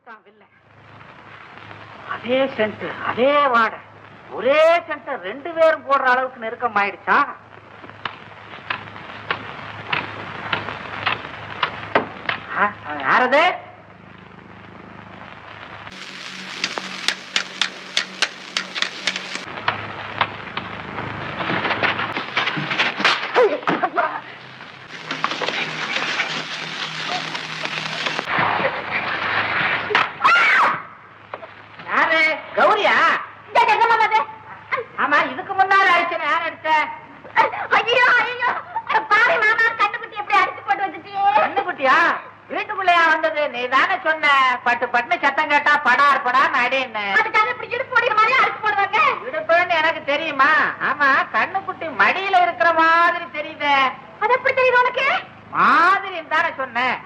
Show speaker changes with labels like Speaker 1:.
Speaker 1: கொடுத்தான் வில்ல. அதே சென்ட் அதே வாடை ஒரே சென்ட் 2 பேரும் போடுற அளவுக்கு நெருக்கம் ஆயிடுச்சா? யாரது? கௌரியா? ஆமா, இதுக்கு முன்னாடி அடிச்சேன். யார் அடிச்ச?
Speaker 2: ஐயோ ஐயோ, பாரு மாமா, கண்ணுக்குட்டி எப்படி அடிச்சு போட்டு வச்சுட்டியே.
Speaker 1: கண்ணுக்குட்டியா? வீட்டுக்குள்ளையா வந்தது? நீ தானே சொன்ன பட்டு பட்டுன்னு சத்தம் கேட்டா படார் படான்னு அடின்னு.
Speaker 2: அதுக்காக இப்படி இடுப்பு போடுற மாதிரி அடிச்சு போடுவாங்க.
Speaker 1: இடுப்புன்னு எனக்கு தெரியுமா? ஆமா, கண்ணுக்குட்டி மடியில இருக்கிற மாதிரி தெரியுது.
Speaker 2: அது எப்படி தெரியுது உனக்கு?
Speaker 1: மாதிரி தானே சொன்னேன்.